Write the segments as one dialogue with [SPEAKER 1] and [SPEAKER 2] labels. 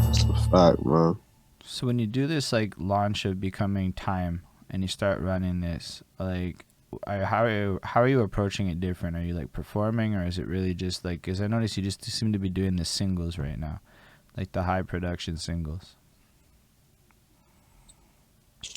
[SPEAKER 1] It's a fact, man.
[SPEAKER 2] So when you do this like launch of becoming time and you start running this, like how are you approaching it different? Are you like performing, or is it really just like? Because I notice you just seem to be doing the singles right now, like the high production singles.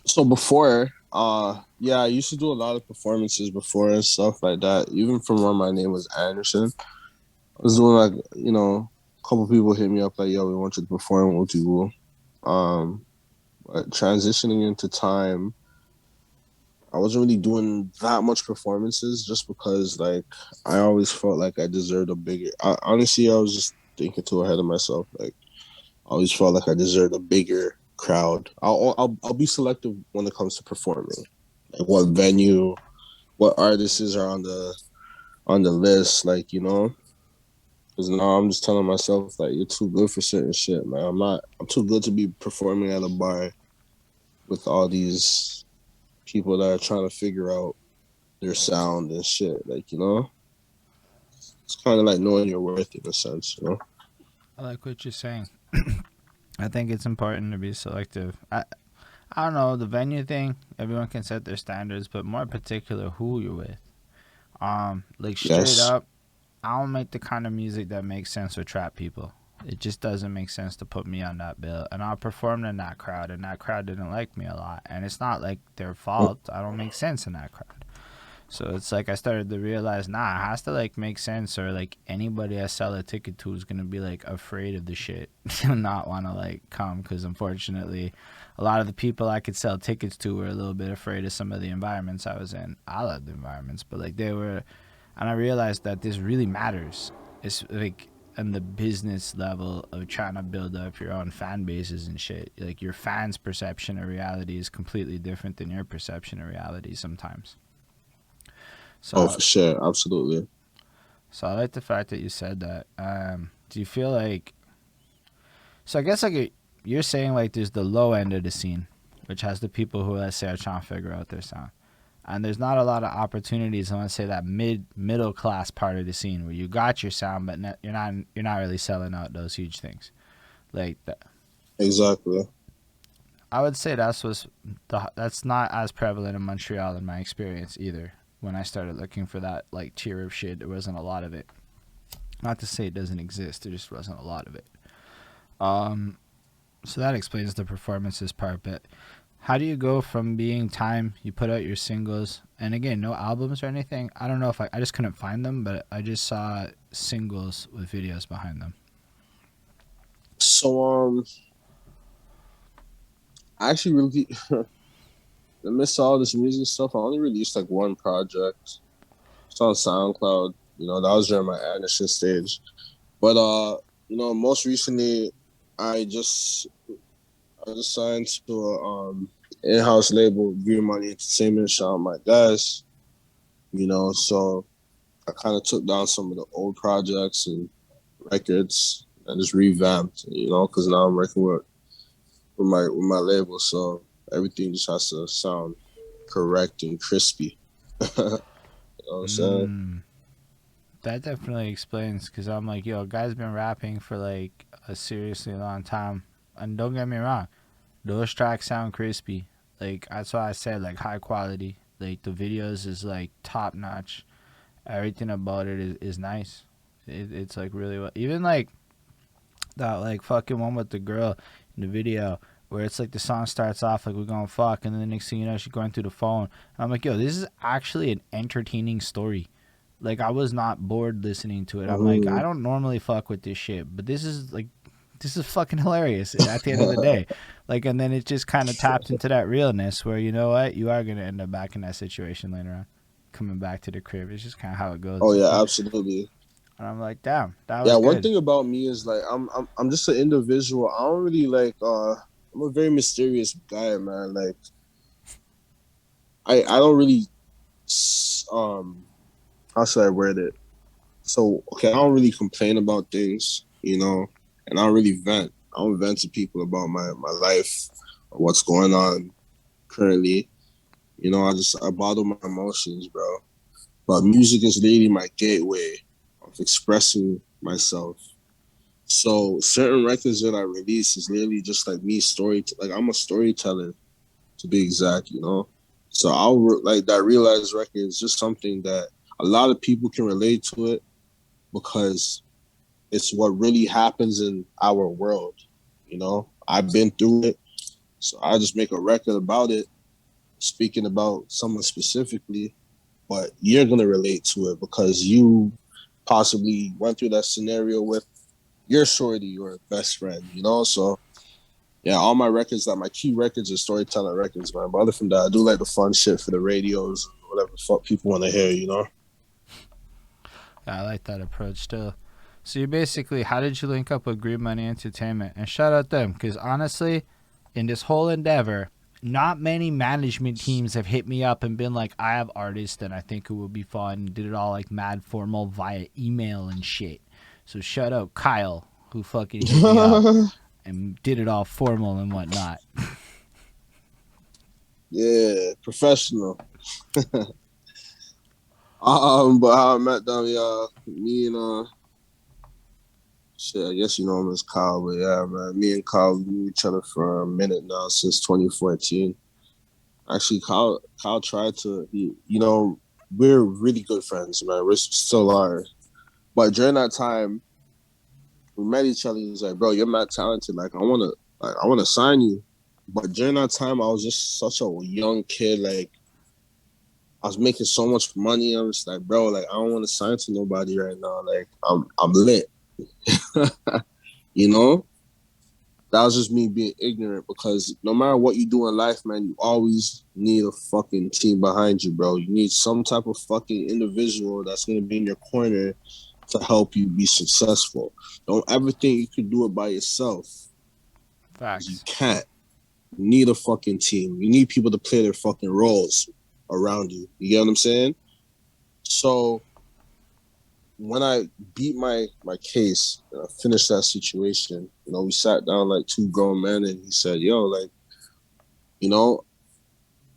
[SPEAKER 1] So before, yeah, I used to do a lot of performances before and stuff like that. Even from when my name was Anderson, I was doing like, a couple people hit me up like, "Yo, we want you to perform. We'll do." But transitioning into time, I wasn't really doing that much performances just because like I always felt like I deserved a bigger. Honestly, I was just thinking too ahead of myself. Like I always felt like I deserved a bigger crowd. I'll be selective when it comes to performing. Like what venue, what artists are on the list. Like because now I'm just telling myself like you're too good for certain shit, man. I'm not. I'm too good to be performing at a bar with all these people that are trying to figure out their sound and shit. Like it's kind of like knowing your worth in a sense.
[SPEAKER 2] I like what you're saying. I think it's important to be selective. I don't know the venue thing. Everyone can set their standards, but more particular who you're with. Like straight
[SPEAKER 1] Yes.
[SPEAKER 2] up, I don't make the kind of music that makes sense for trap people. It just doesn't make sense to put me on that bill. And I performed in that crowd, and that crowd didn't like me a lot. And it's not like their fault. I don't make sense in that crowd. So it's like I started to realize, nah, it has to like make sense, or like anybody I sell a ticket to is gonna be like afraid of the shit, and not want to like come. Because unfortunately, a lot of the people I could sell tickets to were a little bit afraid of some of the environments I was in. I love the environments, but like they were, and I realized that this really matters. It's like on the business level of trying to build up your own fan bases and shit. Like your fans' perception of reality is completely different than your perception of reality sometimes.
[SPEAKER 1] Oh,
[SPEAKER 2] So
[SPEAKER 1] for sure, absolutely.
[SPEAKER 2] So I like the fact that you said that. Do you feel like so? I guess like you're saying like there's the low end of the scene, which has the people who let's say are trying to figure out their sound, and there's not a lot of opportunities. I want to say that middle class part of the scene where you got your sound, but you're not really selling out those huge things. Like that,
[SPEAKER 1] Exactly.
[SPEAKER 2] I would say that's not as prevalent in Montreal in my experience either. When I started looking for that like tier of shit, there wasn't a lot of it. Not to say it doesn't exist, there just wasn't a lot of it. Um, so that explains the performances part. But how do you go from being time? You put out your singles, and again, no albums or anything. I don't know if I just couldn't find them, but I just saw singles with videos behind them.
[SPEAKER 1] So I actually really amidst all this music stuff, I only released like one project. It's on SoundCloud. That was during my Anderson stage. But most recently I just signed to a in-house label, Green Money Entertainment. Shout out my guys. So I kind of took down some of the old projects and records and just revamped. Because now I'm working with my label, so everything just has to sound correct and crispy. You know what I'm saying?
[SPEAKER 2] Mm, that definitely explains because I'm like, yo, guy's been rapping for like a seriously long time, and don't get me wrong, those tracks sound crispy. Like that's why I said like high quality. Like the videos is like top notch. Everything about it is nice. It's like really well. Even like that like fucking one with the girl in the video where it's like the song starts off like we're going fuck, and then the next thing you know she's going through the phone. And I'm like, yo, this is actually an entertaining story. Like I was not bored listening to it. I'm like, I
[SPEAKER 1] Mm-hmm.
[SPEAKER 2] don't normally fuck with this shit, but this is fucking hilarious at the end of the day. Like, and then it just kind of tapped into that realness where you know what, you are gonna end up back in that situation later on, coming back to the crib. It's just kind of how it goes.
[SPEAKER 1] Oh yeah, absolutely.
[SPEAKER 2] And I'm like, damn, that
[SPEAKER 1] Yeah,
[SPEAKER 2] was
[SPEAKER 1] one
[SPEAKER 2] good.
[SPEAKER 1] thing about me is like I'm just an individual. I don't really like I'm a very mysterious guy, man. Like I don't really how should I word it? So okay, I don't really complain about things, and I don't really vent. I don't vent to people about my life or what's going on currently. I bottle my emotions, bro. But music is really my gateway of expressing myself So certain records that I release is literally just like me like I'm a storyteller to be exact, you know. So like that realized record is just something that a lot of people can relate to it because it's what really happens in our world, you know. I've been through it, so I just make a record about it, speaking about someone specifically, but you're gonna relate to it because you possibly went through that scenario with your shorty or best friend, you know. So yeah, all my records, like my key records, are storytelling records, man. But other from that, I do like the fun shit for the radios, whatever the fuck people want to hear, you know.
[SPEAKER 2] Yeah, I like that approach too. So you basically, how did you link up with Green Money Entertainment? And shout out them, because honestly, in this whole endeavor, not many management teams have hit me up and been like, I have artists that I think it would be fun. Did it all like mad formal via email and shit. So shout out Kyle, who fucking hit me up and did it all formal and whatnot.
[SPEAKER 1] Yeah, professional. But how I met them, yeah, me and shit, I guess you know him as Kyle, but yeah, man, me and Kyle knew each other for a minute now since 2014. Actually, Kyle tried to, you know, we're really good friends, man. We still are. But during that time, we met each other. He was like, "Bro, you're mad talented. I wanna sign you." But during that time, I was just such a young kid. Like, I was making so much money. I was like, "Bro, like, I don't want to sign to nobody right now. Like, I'm lit." You know, that was just me being ignorant because no matter what you do in life, man, you always need a fucking team behind you, bro. You need some type of fucking individual that's gonna be in your corner to help you be successful. Don't ever think you can do it by yourself. Because you
[SPEAKER 2] Facts.
[SPEAKER 1] can't. You need a fucking team. You need people to play their fucking roles around you. You get what I'm saying? So when I beat my case and I finished that situation, you know, we sat down like two grown men and he said, "Yo, like, you know,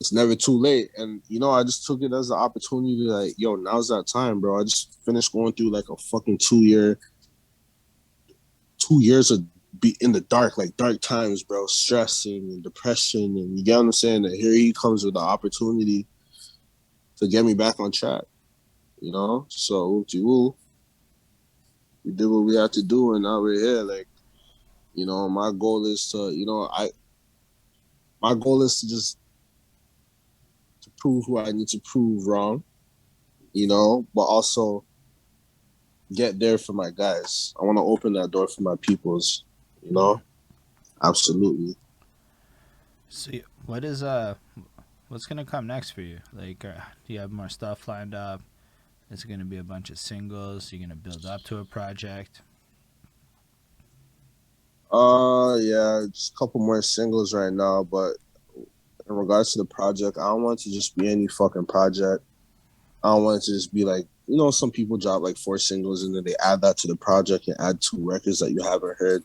[SPEAKER 1] it's never too late." And you know, I just took it as an opportunity to like, yo, now's that time, bro. I just finished going through like a fucking 2 years of be in the dark, like dark times, bro, stressing and depression, and you get what I'm saying. And here he comes with the opportunity to get me back on track, you know. So we did what we had to do, and now we're here. Like, you know, my goal is to, you know, my goal is to just to prove who I need to prove wrong, you know, but also get there for my guys. I want to open that door for my peoples, you know. Absolutely.
[SPEAKER 2] So what is what's gonna come next for you? Like, do you have more stuff lined up? Is it gonna be a bunch of singles? You're gonna build up to a project?
[SPEAKER 1] Yeah, just a couple more singles right now, but in regards to the project, I don't want it to just be any fucking project. I don't want it to just be like, you know, some people drop like four singles and then they add that to the project and add two records that you haven't heard.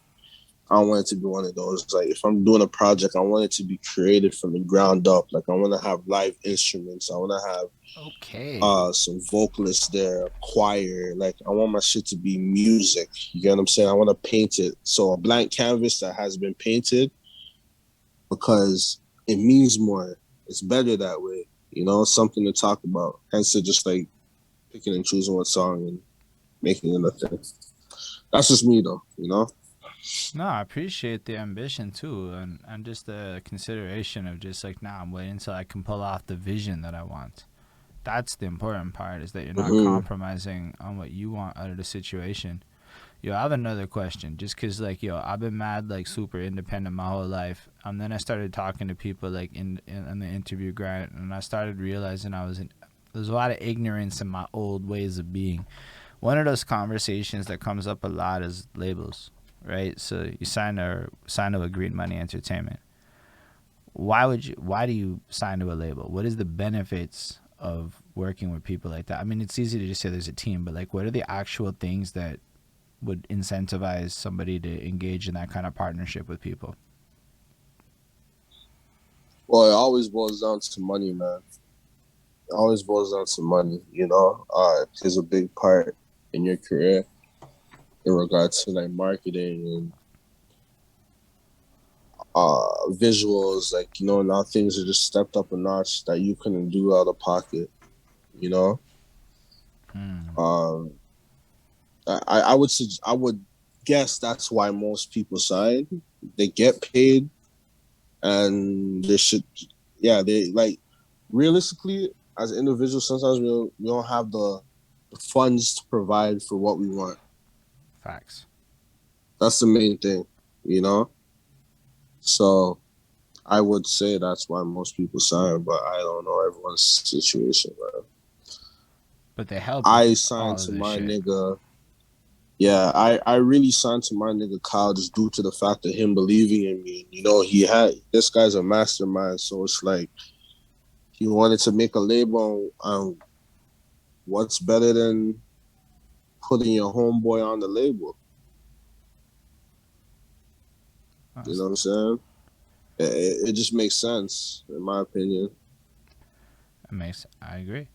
[SPEAKER 1] I don't want it to be one of those. Like, if I'm doing a project, I want it to be created from the ground up. Like, I want to have live instruments. I want to have
[SPEAKER 2] Okay.
[SPEAKER 1] some vocalists there, choir. Like, I want my shit to be music. You get what I'm saying? I want to paint it. So a blank canvas that has been painted because it means more. It's better that way. You know, something to talk about. Hence, to just like picking and choosing one song and making it a thing. That's just me, though. You know.
[SPEAKER 2] No, I appreciate the ambition too, and just the consideration of just like, nah, I'm waiting until I can pull off the vision that I want. That's the important part, is that you're not
[SPEAKER 1] Mm-hmm.
[SPEAKER 2] compromising on what you want out of the situation. Yo, I have another question. Just cause like, yo, I've been mad like super independent my whole life, and then I started talking to people like in the interview grind, and I started realizing there's a lot of ignorance in my old ways of being. One of those conversations that comes up a lot is labels, right? So you sign to a Green Money Entertainment. Why do you sign to a label? What is the benefits of working with people like that? I mean, it's easy to just say there's a team, but like, what are the actual things that would incentivize somebody to engage in that kind of partnership with people?
[SPEAKER 1] Well, it always boils down to money, man. It always boils down to money. You know, it plays a big part in your career. in regards to like marketing and visuals. Like, now things are just stepped up a notch that you couldn't do out of pocket. You know,
[SPEAKER 2] Hmm.
[SPEAKER 1] um, I would guess that's why most people sign. They get paid, and they should, yeah, they like realistically as individuals. Sometimes we don't have the funds to provide for what we want.
[SPEAKER 2] Facts.
[SPEAKER 1] That's the main thing, you know. So I would say that's why most people sign, but I don't know everyone's situation. But
[SPEAKER 2] But they help with
[SPEAKER 1] I signed
[SPEAKER 2] all of
[SPEAKER 1] to
[SPEAKER 2] this
[SPEAKER 1] my
[SPEAKER 2] shit.
[SPEAKER 1] nigga. Yeah, I really signed to my nigga Kyle just due to the fact of him believing in me. He had this guy's a mastermind, so it's like he wanted to make a label on what's better than putting your homeboy on the label. You know
[SPEAKER 2] That's,
[SPEAKER 1] what I'm saying? It just makes sense, in my opinion.
[SPEAKER 2] that makes. I agree.